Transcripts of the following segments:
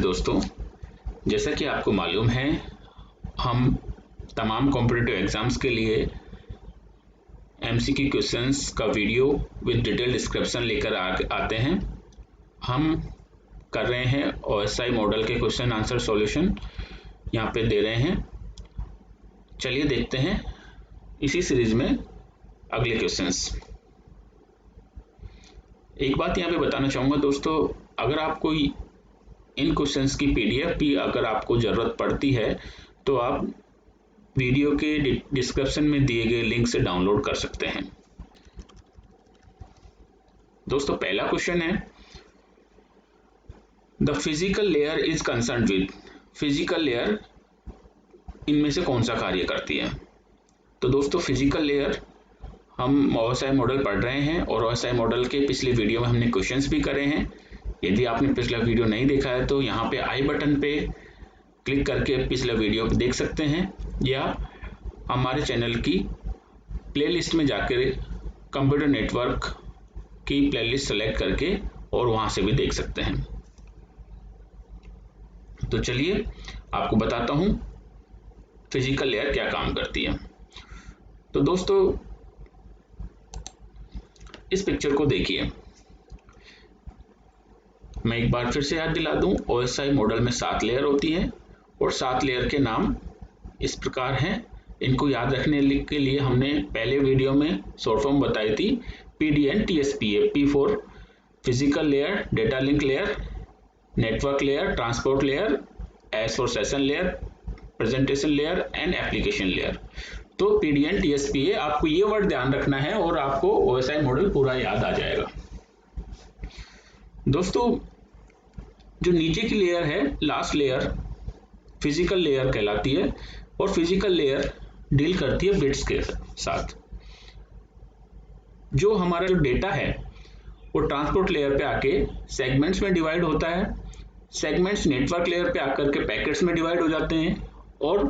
दोस्तों, जैसा कि आपको मालूम है हम तमाम कॉम्पिटिटिव एग्जाम्स के लिए एमसीक्यू क्वेश्चंस का वीडियो विद डिटेल डिस्क्रिप्शन लेकर आते हैं। हम कर रहे हैं ओएसआई मॉडल के क्वेश्चन आंसर सॉल्यूशन यहाँ पे दे रहे हैं। चलिए देखते हैं इसी सीरीज में अगले क्वेश्चंस। एक बात यहाँ पे बताना चाहूँगा दोस्तों, अगर आप कोई इन क्वेश्चंस की पीडीएफ भी अगर आपको ज़रूरत पड़ती है तो आप वीडियो के डिस्क्रिप्शन में दिए गए लिंक से डाउनलोड कर सकते हैं। दोस्तों पहला क्वेश्चन है, the physical layer is concerned with. Physical layer इनमें से कौन सा कार्य करती है? तो दोस्तों फिजिकल लेयर हम ओएसआई मॉडल पढ़ रहे हैं और ओएसआई मॉडल के पिछले वीडियो में हमने क्वेश्चंस भी करे हैं। यदि आपने पिछला वीडियो नहीं देखा है तो यहाँ पे आई बटन पे क्लिक करके पिछला वीडियो देख सकते हैं, या हमारे चैनल की प्लेलिस्ट में जाकर कंप्यूटर नेटवर्क की प्लेलिस्ट सेलेक्ट करके और वहाँ से भी देख सकते हैं। तो चलिए आपको बताता हूँ फिजिकल लेयर क्या काम करती है। तो दोस्तों इस पिक्चर को देखिए, मैं एक बार फिर से याद दिला दूं, ओएसआई मॉडल में 7 लेयर होती है और 7 लेयर के नाम इस प्रकार हैं। इनको याद रखने के लिए हमने पहले वीडियो में शॉर्ट फॉर्म बताई थी, PDN TSPA. P for physical layer, data link layer, network layer, transport layer, S for session layer, presentation layer and application layer. तो पीडीएन टीएसपीए आपको ये वर्ड ध्यान रखना है और आपको ओएसआई मॉडल पूरा याद आ जाएगा। दोस्तों जो नीचे की लेयर है, लास्ट लेयर, फिजिकल लेयर कहलाती है और फिजिकल लेयर डील करती है बिट्स के साथ। जो हमारा जो डेटा है वो ट्रांसपोर्ट लेयर पे आके सेगमेंट्स में डिवाइड होता है। सेगमेंट्स नेटवर्क लेयर पे आकर के पैकेट्स में डिवाइड हो जाते हैं और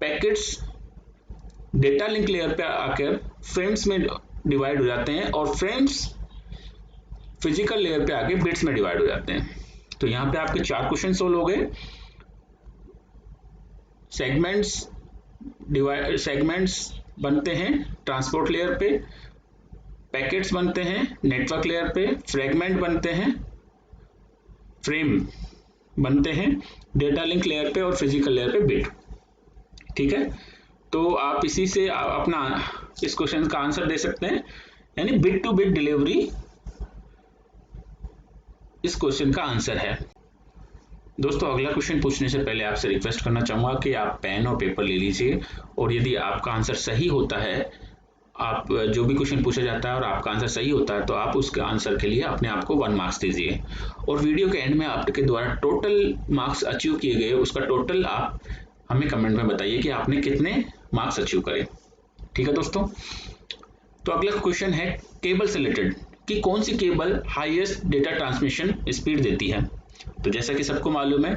पैकेट्स डेटा लिंक लेयर पे आकर फ्रेम्स में डिवाइड हो जाते हैं और फ्रेम्स फिजिकल लेयर पे आके बिट्स में डिवाइड हो जाते हैं। तो यहाँ पे आपके 4 क्वेश्चन सोल्व हो गए। सेगमेंट्स बनते हैं ट्रांसपोर्ट लेयर पे, पैकेट्स बनते हैं नेटवर्क लेयर पे, फ्रेगमेंट बनते हैं, फ्रेम बनते हैं डेटा लिंक लेयर पे और फिजिकल लेयर पे बिट। ठीक है, तो आप इसी से अपना इस क्वेश्चन का आंसर दे सकते हैं, यानी बिट टू बिट डिलीवरी इस क्वेश्चन का आंसर है। दोस्तों अगला क्वेश्चन पूछने से पहले आपसे रिक्वेस्ट करना चाहूंगा कि आप पेन और पेपर ले लीजिए और यदि आपका आंसर सही होता है, आप जो भी क्वेश्चन पूछा जाता है और आपका आंसर सही होता है तो आप उसके आंसर के लिए अपने आप को 1 मार्क्स दीजिए और वीडियो के एंड में आपके द्वारा टोटल मार्क्स अचीव किए गए उसका टोटल आप हमें कमेंट में बताइए कि आपने कितने मार्क्स अचीव करे। ठीक है दोस्तों, तो अगला क्वेश्चन है केबल से रिलेटेड कि कौन सी cable highest data transmission speed देती है। तो जैसा कि सबको मालूम है,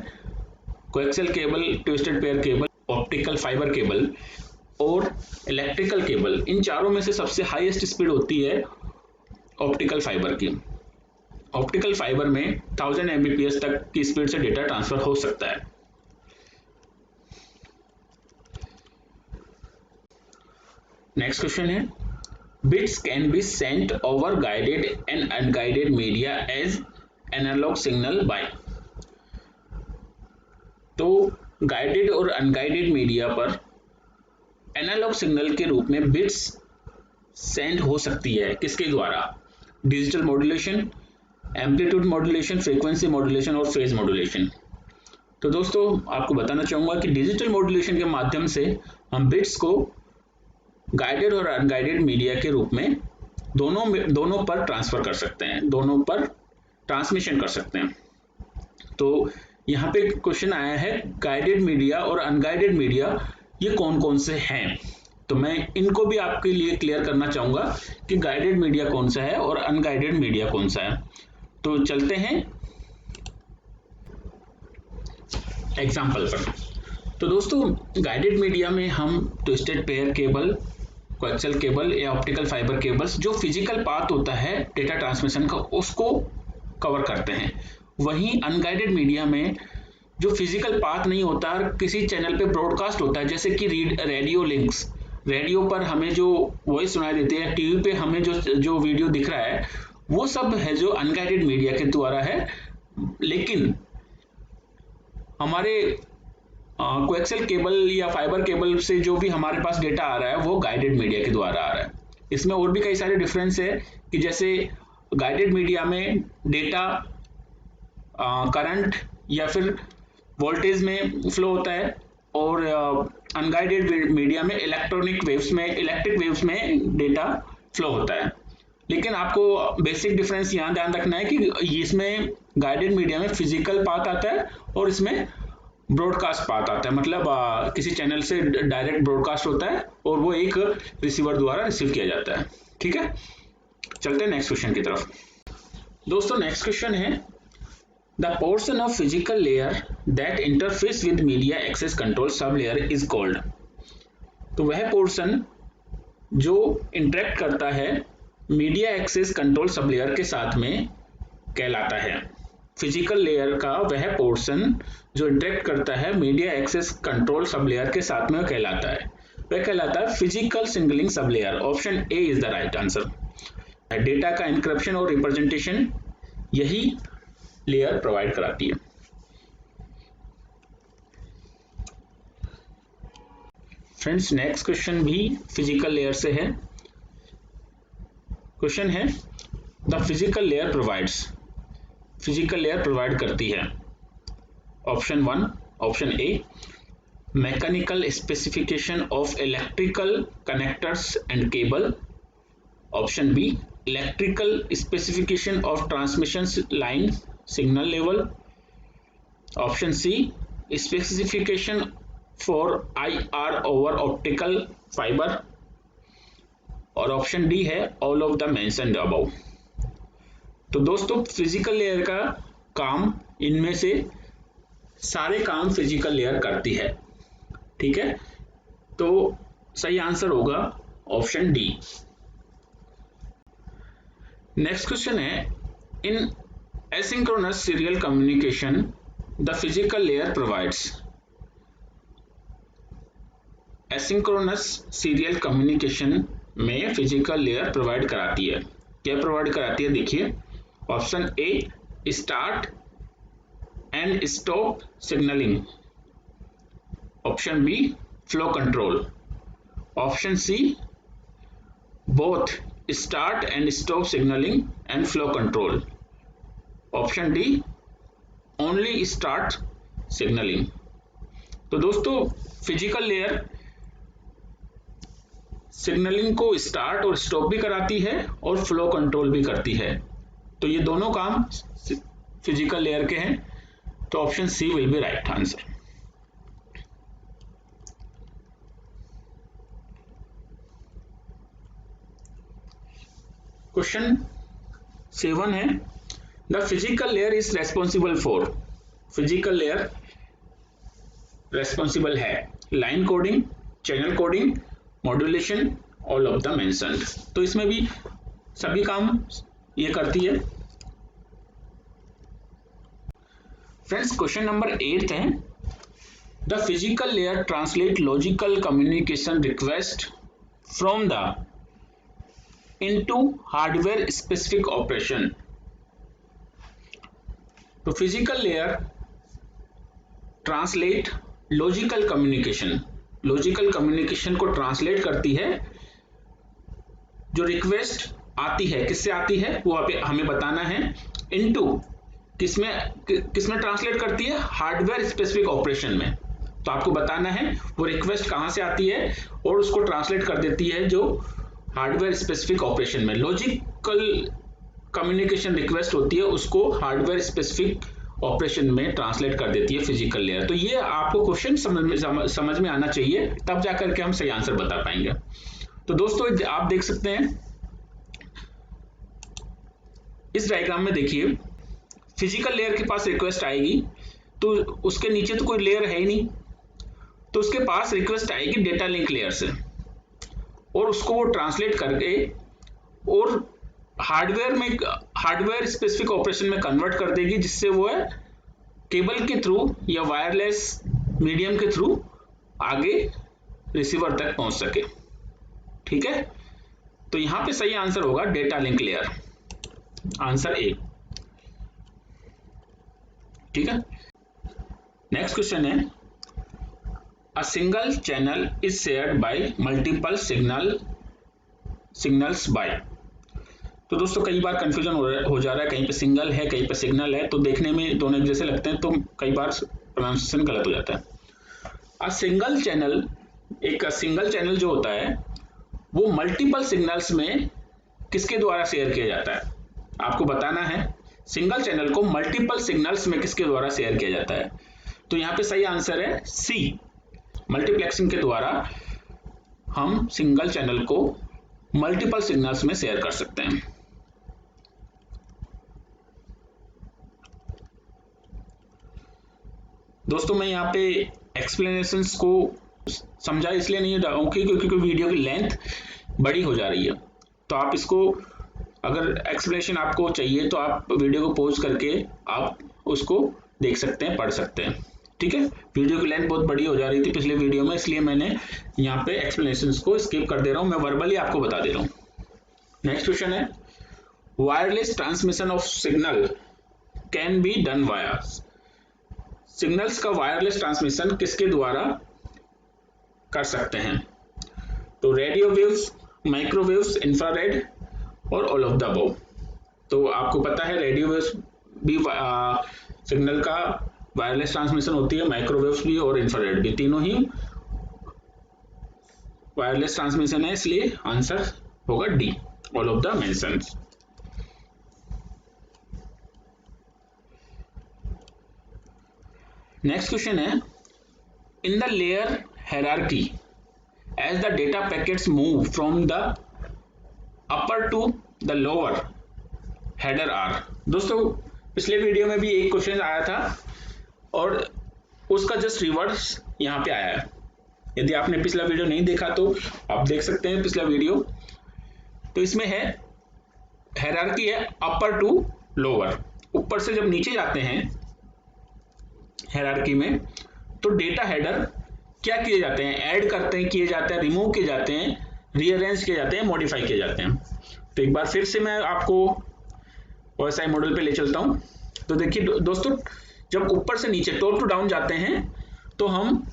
coaxial cable, twisted pair cable, optical fibre cable और इलेक्ट्रिकल केबल, इन चारों में से सबसे हाईएस्ट स्पीड होती है ऑप्टिकल फाइबर की। ऑप्टिकल फाइबर में 1000 Mbps तक की स्पीड से डेटा ट्रांसफर हो सकता है। नेक्स्ट क्वेश्चन है, bits can be sent over guided and unguided media as analogue signal by. तो गाइडेड और अनगाइडेड मीडिया पर एनालॉग सिग्नल के रूप में बिट्स सेंड हो सकती है, किसके द्वारा? Digital modulation, amplitude modulation, frequency modulation और फेज मॉड्यूलेशन। तो दोस्तों आपको बताना चाहूंगा कि डिजिटल मॉड्यूलेशन के माध्यम से हम बिट्स को गाइडेड और अनगाइडेड मीडिया के रूप में दोनों पर ट्रांसफर कर सकते हैं, दोनों पर ट्रांसमिशन कर सकते हैं। तो यहाँ पे क्वेश्चन आया है गाइडेड मीडिया और अनगाइडेड मीडिया ये कौन कौन से हैं, तो मैं इनको भी आपके लिए क्लियर करना चाहूंगा कि गाइडेड मीडिया कौन सा है और अनगाइडेड मीडिया कौन सा है। तो चलते हैं एग्जाम्पल पर। तो दोस्तों गाइडेड मीडिया में हम twisted pair cable, coaxial cable या ऑप्टिकल फाइबर केबल्स, जो फिजिकल पाथ होता है डेटा ट्रांसमिशन का, उसको कवर करते हैं। वहीं अनगाइडेड मीडिया में जो फिजिकल पाथ नहीं होता किसी चैनल पे ब्रॉडकास्ट होता है, जैसे कि रेडियो लिंक्स, रेडियो पर हमें जो वॉइस सुनाई देती है, टीवी पे हमें जो वीडियो दिख रहा है, वो सब है जो अनगाइडेड मीडिया के द्वारा है। लेकिन हमारे कोएक्सियल केबल या फाइबर केबल से जो भी हमारे पास डेटा आ रहा है वो गाइडेड मीडिया के द्वारा आ रहा है। इसमें और भी कई सारे डिफरेंस है कि जैसे गाइडेड मीडिया में डेटा करंट या फिर वोल्टेज में फ्लो होता है, और अनगाइडेड मीडिया में इलेक्ट्रिक वेव्स में डेटा फ्लो होता है। लेकिन आपको बेसिक डिफरेंस यहाँ ध्यान रखना है कि इसमें गाइडेड मीडिया में फिजिकल पाथ आता है और इसमें ब्रॉडकास्ट पाथ आता है, मतलब किसी चैनल से डायरेक्ट ब्रॉडकास्ट होता है और वो एक रिसीवर द्वारा रिसीव किया जाता है। ठीक है, चलते हैं नेक्स्ट क्वेश्चन की तरफ। दोस्तों नेक्स्ट क्वेश्चन है, the portion of physical layer that interface with media access control sub layer is called. तो वह पोर्शन जो इंटरेक्ट करता है media access control sub layer के साथ में कहलाता है। फिजिकल लेयर का वह पोर्शन जो इंटरेक्ट करता है media access control sub layer के साथ में कहलाता है, वह कहलाता है physical signalling sub layer. Option A is the right answer. Data का एन्क्रिप्शन और रिप्रेजेंटेशन यही लेयर प्रोवाइड कराती है। फ्रेंड्स नेक्स्ट क्वेश्चन भी फिजिकल लेयर से है। क्वेश्चन है, the physical layer provides, physical layer provide करती है। Option 1, option A, mechanical specification of electrical connectors and cable. Option B, electrical specification of transmission line signal level. Option C, specification for IR over optical fibre. और option D है all of the mentioned above. तो दोस्तों physical layer का काम, इनमें से सारे काम फिजिकल लेयर करती है। ठीक है, तो सही आंसर होगा ऑप्शन डी। नेक्स्ट क्वेश्चन है, in asynchronous serial communication the physical layer provides। Asynchronous serial communication में फिजिकल लेयर प्रोवाइड कराती है। क्या प्रोवाइड कराती है, देखिए। Option A, start and stop signalling. Option B, flow control. Option C, both start and stop signalling and flow control. Option D, only start signalling. तो दोस्तों physical layer signalling को start और स्टॉप भी कराती है और फ्लो कंट्रोल भी करती है। तो ये दोनों काम फिजिकल लेयर के हैं। तो option C will be right answer. Question 7 है, the physical layer is responsible for. Physical layer responsible है line coding, channel coding, modulation, all of the mentioned. तो इसमें भी सभी काम ये करती है। फ्रेंड्स क्वेश्चन नंबर 8 है, the physical layer translate logical communication request from the into hardware specific operation. तो physical layer translate logical communication को ट्रांसलेट करती है। जो रिक्वेस्ट आती है किससे आती है वो हमें बताना है। इनटू किसमें ट्रांसलेट करती है, हार्डवेयर स्पेसिफिक ऑपरेशन में। तो आपको बताना है वो रिक्वेस्ट कहां से आती है और उसको ट्रांसलेट कर देती है जो हार्डवेयर स्पेसिफिक ऑपरेशन में। लॉजिकल कम्युनिकेशन रिक्वेस्ट होती है, उसको हार्डवेयर स्पेसिफिक ऑपरेशन में ट्रांसलेट कर देती है फिजिकल लेयर। तो ये आपको क्वेश्चन समझ में आना चाहिए, तब जाकर के हम सही आंसर बता पाएंगे। तो दोस्तों आप देख सकते हैं इस डायग्राम में, देखिए फिजिकल लेयर के पास रिक्वेस्ट आएगी तो उसके नीचे तो कोई लेयर है ही नहीं, तो उसके पास रिक्वेस्ट आएगी डेटा लिंक लेयर से और उसको वो ट्रांसलेट करके और हार्डवेयर स्पेसिफिक ऑपरेशन में कन्वर्ट कर देगी, जिससे वो है केबल के थ्रू या वायरलेस मीडियम के थ्रू आगे रिसीवर तक पहुंच सके। ठीक है, तो यहां पे सही आंसर होगा data link layer, answer A. ठीक है, नेक्स्ट क्वेश्चन है a single channel is shared by multiple signals by. तो दोस्तों कई बार कंफ्यूजन हो जा रहा है, कहीं पे सिंगल है कहीं पे सिग्नल है, तो देखने में दोनों एक जैसे लगते हैं तो कई बार प्रोनाउंसिएशन गलत हो जाता है। अ सिंगल चैनल, एक सिंगल चैनल जो होता है वो मल्टीपल सिग्नल्स में किसके द्वारा शेयर किया जाता है, आपको बताना है सिंगल चैनल को मल्टीपल सिग्नल्स में किसके द्वारा शेयर किया जाता है। तो यहाँ पे सही आंसर है सी, मल्टीप्लेक्सिंग के द्वारा हम सिंगल चैनल को मल्टीपल सिग्नल्स में शेयर कर सकते हैं। दोस्तों मैं यहाँ पे एक्सप्लेनेशंस को समझा इसलिए नहीं डालूंगा क्योंकि वीडियो की लेंथ बड़ी हो जा रही है, तो आप इसको अगर एक्सप्लेनेशन आपको चाहिए तो आप वीडियो को पॉज करके आप उसको देख सकते हैं, पढ़ सकते हैं। ठीक है, वीडियो की लेंथ बहुत बड़ी हो जा रही थी पिछले वीडियो में, इसलिए मैंने यहाँ पे एक्सप्लेनेशंस को स्किप कर दे रहा हूँ, मैं वर्बली आपको बता दे रहा हूँ। नेक्स्ट क्वेश्चन है wireless transmission of signal can be done via. Signals का वायरलेस ट्रांसमिशन किसके द्वारा कर सकते हैं, तो रेडियो वेव्स, माइक्रोवेव्स, इंफ्रारेड और ऑल ऑफ द अबव। तो आपको पता है रेडियो वेव्स भी सिग्नल का वायरलेस ट्रांसमिशन होती है, माइक्रोवेव्स भी और इंफ्रारेड भी, तीनों ही वायरलेस ट्रांसमिशन है, इसलिए आंसर होगा D, all of the mentions. Next question है in the layer hierarchy as the data packets move from the upper to the lower header are. दोस्तों पिछले वीडियो में भी एक क्वेश्चन आया था और उसका जस्ट रिवर्स यहाँ पे आया है। यदि आपने पिछला वीडियो नहीं देखा तो आप देख सकते हैं पिछला वीडियो। तो इसमें है हायरार्की है अपर टू लोअर, ऊपर से जब नीचे जाते हैं हायरार्की में तो डेटा हेडर क्या किए जाते हैं, ऐड करते हैं, किए जाते हैं, रिमूव किए जाते हैं, रीअरेंज किए जाते हैं, मॉडिफाई किए जाते हैं। तो एक बार फिर से मैं आपको OSI मॉडल पे ले चलता हूं। तो देखिए दोस्तों जब ऊपर से नीचे टॉप टू डाउन जाते हैं तो हम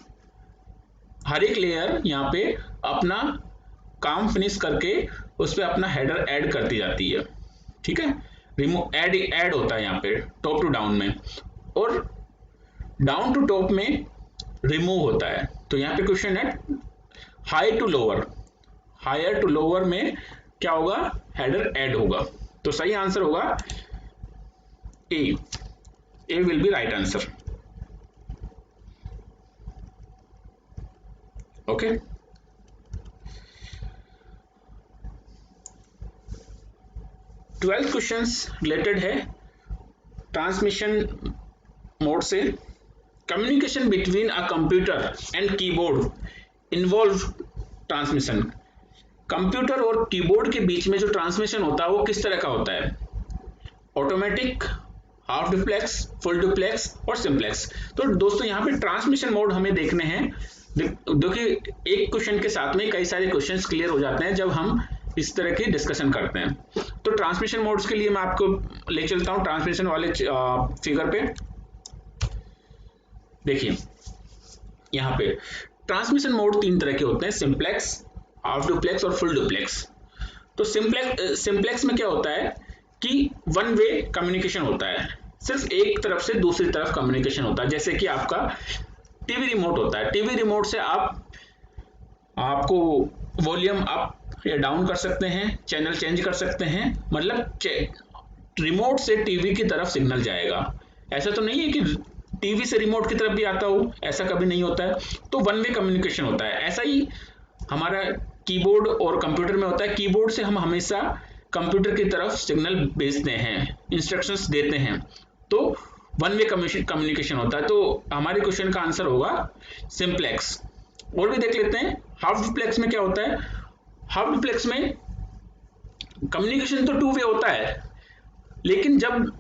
हर एक लेयर यहाँ पे अपना काम फिनिश करके उस पर अपना हेडर ऐड करती जाती है। ठीक है, रिमूव ऐड होता है यहाँ पे टॉप टू डाउन में, और डाउन टू टॉप में रिमूव होता है। तो यहाँ पे क्वेश्चन है high to lower, higher to lower में क्या होगा, हेडर ऐड होगा। तो सही आंसर होगा A will be right answer. Okay, twelfth question related है ट्रांसमिशन मोड से। Communication between a computer and keyboard involve transmission. Computer और कीबोर्ड के बीच में जो ट्रांसमिशन होता है वो किस तरह का होता है, automatic, half duplex, full duplex और सिंप्लेक्स। तो दोस्तों यहाँ पे ट्रांसमिशन मोड हमें देखने हैं। देखिए एक क्वेश्चन के साथ में कई सारे क्वेश्चंस क्लियर हो जाते हैं जब हम इस तरह की डिस्कशन करते हैं। तो ट्रांसमिशन मोड्स के लिए मैं आपको ले चलता हूँ ट्रांसमिशन वाले फिगर पे। देखिए यहाँ पे ट्रांसमिशन मोड तीन तरह के होते हैं, सिंप्लेक्स, हाफ डुप्लेक्स और फुल डुप्लेक्स। तो सिंप्लेक्स में क्या होता है कि वन वे कम्युनिकेशन होता है, सिर्फ एक तरफ से दूसरी तरफ कम्युनिकेशन होता है। जैसे कि आपका टीवी रिमोट होता है, टीवी रिमोट से आपको वॉल्यूम अप या डाउन कर सकते हैं, चैनल चेंज कर सकते हैं, मतलब रिमोट से टीवी की तरफ सिग्नल जाएगा। ऐसा तो नहीं है कि टीवी से रिमोट की तरफ भी आता हो, ऐसा कभी नहीं होता है। तो वन वे कम्युनिकेशन होता है। ऐसा ही हमारा कीबोर्ड और कंप्यूटर में होता है। कीबोर्ड से हम हमेशा कंप्यूटर की तरफ सिग्नल भेजते हैं, इंस्ट्रक्शंस देते हैं, तो वन वे कम्युनिकेशन होता है। तो हमारे क्वेश्चन का आंसर होगा सिंप्लेक्स। और भी देख लेते हैं हाफ डुप्लेक्स में क्या होता है। हाफ डुप्लेक्स में कम्युनिकेशन तो टू वे होता है, लेकिन जब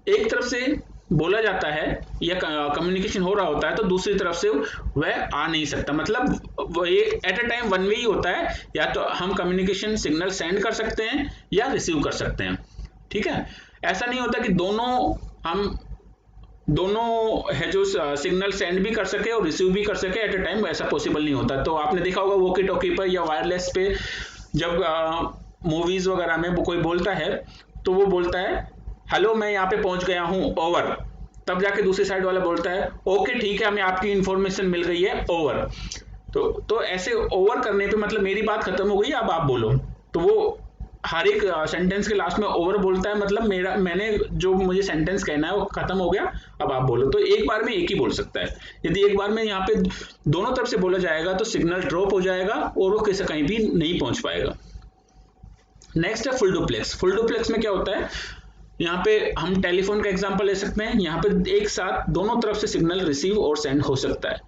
एक तरफ से बोला जाता है या कम्युनिकेशन हो रहा होता है तो दूसरी तरफ से वह आ नहीं सकता। मतलब वो ये at a time one way ही होता है, या तो हम कम्युनिकेशन सिग्नल सेंड कर सकते हैं या रिसीव कर सकते हैं। ठीक है, ऐसा नहीं होता कि हम दोनों है जो सिग्नल सेंड भी कर सके और रिसीव भी कर सके एट अ टाइम, ऐसा पॉसिबल नहीं होता। तो आपने देखा होगा वॉकी टॉकी पर या वायरलेस पे जब मूवीज वगैरह में वो कोई बोलता है तो वो बोलता है हेलो मैं यहाँ पे पहुंच गया हूँ, ओवर। तब जाके दूसरी साइड वाला बोलता है ओके ठीक है हमें आपकी इंफॉर्मेशन मिल गई है, ओवर। तो ऐसे ओवर करने पे मतलब मेरी बात खत्म हो गई, अब आप बोलो। तो वो हर एक सेंटेंस के लास्ट में ओवर बोलता है, मतलब मैंने जो मुझे सेंटेंस कहना है वो खत्म हो गया, अब आप बोलो। तो एक बार में एक ही बोल सकता है। यदि एक बार में यहाँ पे दोनों तरफ से बोला जाएगा तो सिग्नल ड्रॉप हो जाएगा और वो किसी कहीं भी नहीं पहुंच पाएगा। नेक्स्ट है फुल डुप्लेक्स। फुल डुप्लेक्स में क्या होता है, यहाँ पे हम टेलीफोन का एग्जांपल ले सकते हैं। यहाँ पे एक साथ दोनों तरफ से सिग्नल रिसीव और सेंड हो सकता है।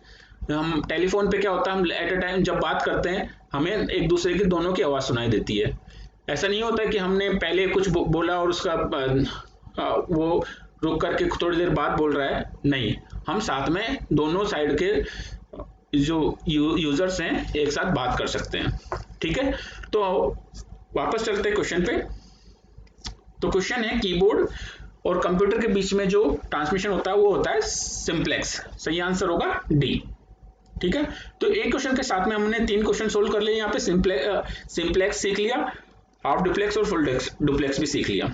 हम टेलीफोन पे क्या होता है, हम एट अ टाइम जब बात करते हैं हमें एक दूसरे की दोनों की आवाज सुनाई देती है। ऐसा नहीं होता कि हमने पहले कुछ बोला और उसका वो रुक करके थोड़ी देर बाद बोल रहा है, नहीं, हम साथ में दोनों साइड के जो यूजर्स हैं एक साथ बात कर सकते हैं। ठीक है, तो वापस चलते हैं क्वेश्चन पे। तो क्वेश्चन है कीबोर्ड और कंप्यूटर के बीच में जो ट्रांसमिशन होता है वो होता है सिंप्लेक्स। सही आंसर होगा डी। ठीक है, तो एक क्वेश्चन के साथ में हमने 3 क्वेश्चन सोल्व कर लिए। यहाँ पे सिंप्लेक्स सीख लिया, हाफ डुप्लेक्स और फुल डुप्लेक्स भी सीख लिया।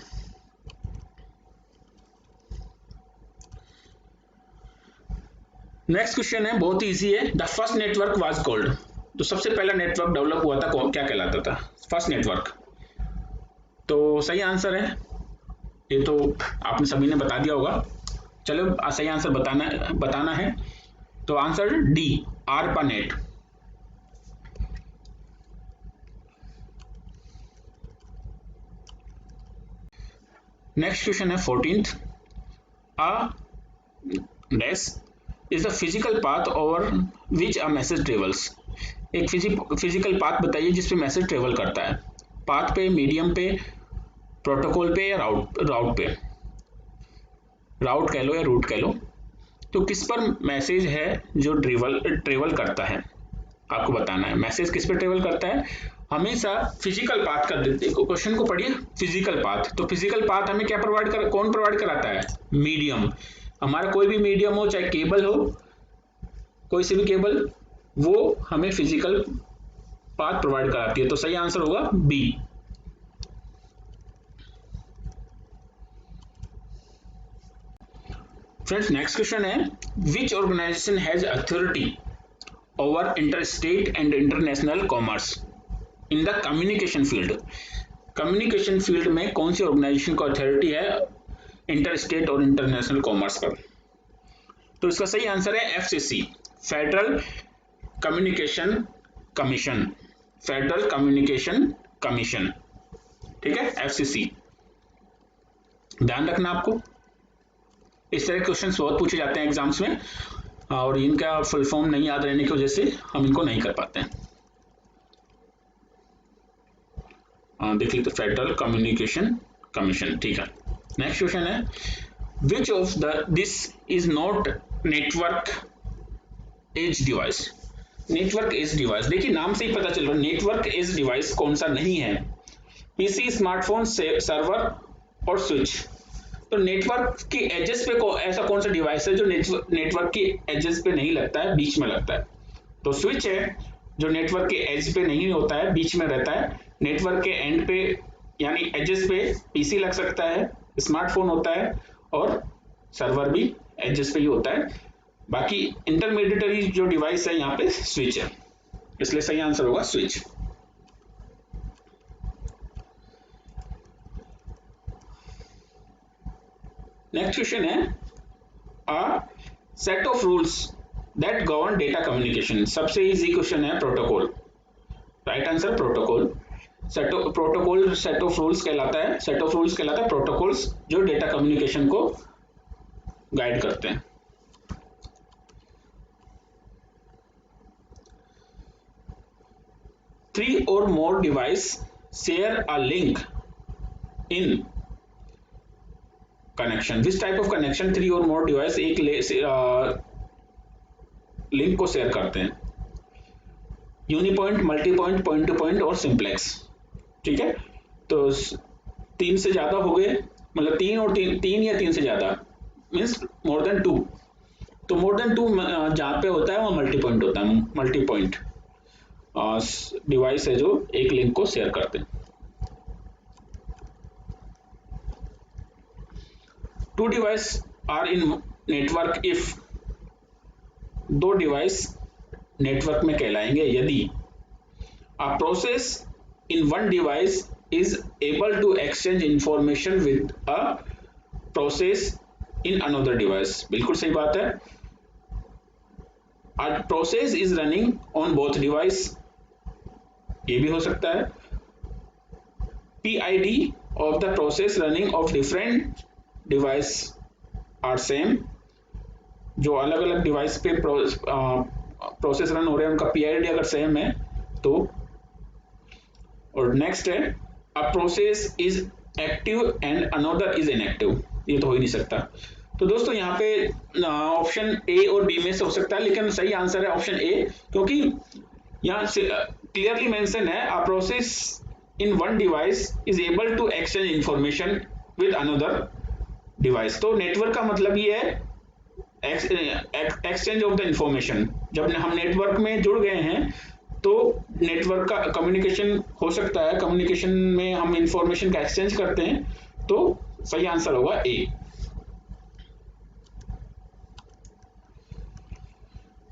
नेक्स्ट क्वेश्चन है बहुत इजी है, the first network was called. तो सबसे पहला नेटवर्क डेवलप हुआ था क्या कहलाता था, फर्स्ट नेटवर्क। तो सही आंसर है, ये तो आपने सभी ने बता दिया होगा। चलो सही आंसर बताना है। तो answer D, ARPANET. Next question है 14th, a dash is the physical path over which a message travels. एक फिजिकल पाथ बताइए जिसपे मैसेज ट्रेवल करता है। पाथ पे, मीडियम पे, प्रोटोकॉल पे या राउट पे, राउट कह लो या रूट कह लो। तो किस पर मैसेज है जो ट्रेवल करता है, आपको बताना है। मैसेज किस पर ट्रेवल करता है, हमेशा फिजिकल पाथ का क्वेश्चन को पढ़िए। फिजिकल पाथ, तो फिजिकल पाथ हमें क्या कौन प्रोवाइड कराता है, मीडियम। हमारा कोई भी मीडियम हो, चाहे केबल हो, कोई सी भी केबल, वो हमें फिजिकल पाथ प्रोवाइड कराती है। तो सही आंसर होगा बी। फ्रेंड्स नेक्स्ट क्वेश्चन है, which organization has authority over interstate and international commerce in the communication field. Communication field में कौन सी ऑर्गेनाइजेशन को अथॉरिटी है इंटरस्टेट और इंटरनेशनल कॉमर्स पर। तो इसका सही आंसर है FCC, federal communication commission. Federal communication commission, ठीक है, एफसीसी। ध्यान रखना आपको, इस तरह के क्वेश्चंस बहुत पूछे जाते हैं एग्जाम्स में और इनका फुल फॉर्म नहीं याद रहने की वजह से हम इनको नहीं कर पाते हैं। देख लीजिए, फेडरल कम्युनिकेशन कमीशन, ठीक है। नेक्स्ट क्वेश्चन है, which of this is not network edge device. Network edge device, देखिए नाम से ही पता चल रहा है नेटवर्क एज डिवाइस कौन सा नहीं है। पीसी, स्मार्टफोन, सर्वर और स्विच। तो नेटवर्क की एजेस पे ऐसा कौन सा डिवाइस है जो नेटवर्क की एजेस पे नहीं लगता है, बीच में लगता है। तो स्विच है जो नेटवर्क के एज पे नहीं होता है, बीच में रहता है। नेटवर्क के एंड पे यानी एजेस पे पीसी लग सकता है, स्मार्टफोन होता है और सर्वर भी एजेस पे ही होता है। बाकी इंटरमीडिएटरी जो डिवाइस है यहाँ पे स्विच है, इसलिए सही आंसर होगा स्विच। नेक्स्ट क्वेश्चन है, a set of rules that govern data communication. सबसे इजी क्वेश्चन है protocol. Right answer protocol. Protocol set of rules कहलाता है, सेट ऑफ रूल्स कहलाता है प्रोटोकॉल्स जो डेटा कम्युनिकेशन को गाइड करते हैं। Three or more devices share a link in connection, which type of connection 3 और मोर डिवाइस एक लिंक को शेयर करते हैं, unipoint, multi point, point to point और सिंप्लेक्स। ठीक है, तो 3 से ज्यादा हो गए, मतलब 3 और 3 या 3 से ज्यादा मीन्स मोर देन 2। तो मोर देन 2 जहाँ पे होता है वो मल्टी पॉइंट होता है, मल्टी पॉइंट डिवाइस है जो एक लिंक को शेयर करते हैं। 2 device are in network if, 2 device network में कहलाएंगे यदि a process in one device is able to exchange information with a process in another device. बिल्कुल सही बात है, a process is running on both device, ये भी हो सकता है। PID of the process running of different device are same, जो अलग अलग डिवाइस पे प्रोसेस रन हो रहे हैं उनका PID अगर सेम है तो। और नेक्स्ट है a process is active and another is inactive, ये तो हो ही नहीं सकता। तो दोस्तों यहाँ पे ऑप्शन ए और बी में से हो सकता है, लेकिन सही आंसर है ऑप्शन ए, क्योंकि यहाँ से क्लियरली मेंशन है a process in one device is able to exchange information with another device. तो नेटवर्क का मतलब ये है एक्सचेंज ऑफ द इंफॉर्मेशन। जब हम नेटवर्क में जुड़ गए हैं तो नेटवर्क का कम्युनिकेशन हो सकता है, कम्युनिकेशन में हम इंफॉर्मेशन का एक्सचेंज करते हैं, तो सही आंसर होगा ए।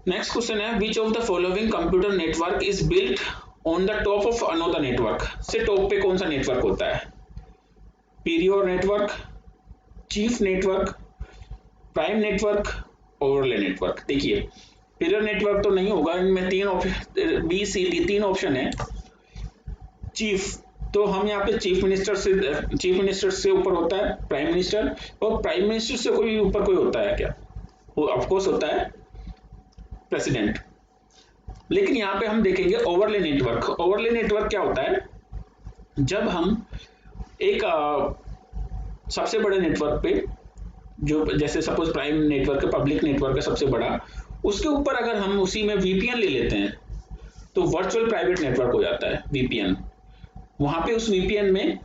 नेक्स्ट क्वेश्चन है which of the following computer network is built on the top of another network. से टॉप पे कौन सा नेटवर्क होता है? Period network, chief network, prime network, overlay network. देखिए पीरियड नेटवर्क तो नहीं होगा, इनमें 3 option B C D 3 option है। चीफ, तो हम यहाँ पे चीफ मिनिस्टर से ऊपर होता है प्राइम मिनिस्टर, और प्राइम मिनिस्टर से कोई ऊपर कोई होता है क्या? वो ऑफ कोर्स होता है प्रेसिडेंट। लेकिन यहाँ पे हम देखेंगे ओवरले नेटवर्क। ओवरले नेटवर्क क्या होता है? जब हम एक सबसे बड़े नेटवर्क पे, जो जैसे सपोज प्राइम नेटवर्क है, पब्लिक नेटवर्क है सबसे बड़ा, उसके ऊपर अगर हम उसी में VPN ले लेते हैं तो वर्चुअल प्राइवेट नेटवर्क हो जाता है VPN। वहां पे उस VPN में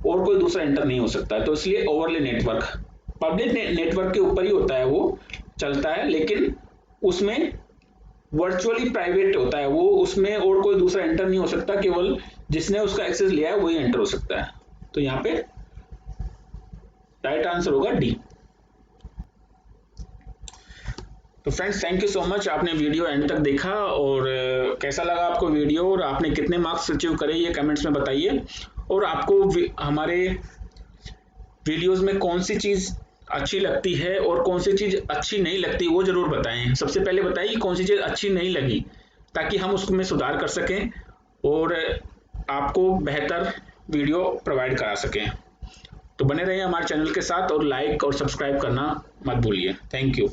और कोई दूसरा एंटर नहीं हो सकता, तो इसलिए ओवरले नेटवर्क पब्लिक नेटवर्क के ऊपर ही होता है, वो चलता है, लेकिन उसमें वर्चुअली प्राइवेट होता है वो, उसमें और कोई दूसरा एंटर नहीं हो सकता, केवल जिसने उसका एक्सेस लिया है वही एंटर हो सकता है। तो यहाँ पे राइट आंसर होगा डी। तो friends thank you so much, आपने वीडियो एंड तक देखा, और कैसा लगा आपको वीडियो और आपने कितने मार्क्स अचीव करे ये कमेंट्स में बताइए। और आपको हमारे वीडियोस में कौन सी चीज़ अच्छी लगती है और कौन सी चीज़ अच्छी नहीं लगती वो ज़रूर बताएं। सबसे पहले बताइए कि कौन सी चीज़ अच्छी नहीं लगी, ताकि हम उसमें सुधार कर सकें और आपको बेहतर वीडियो प्रोवाइड करा सकें। तो बने रहिए हमारे चैनल के साथ और लाइक और सब्सक्राइब करना मत भूलिए। Thank you.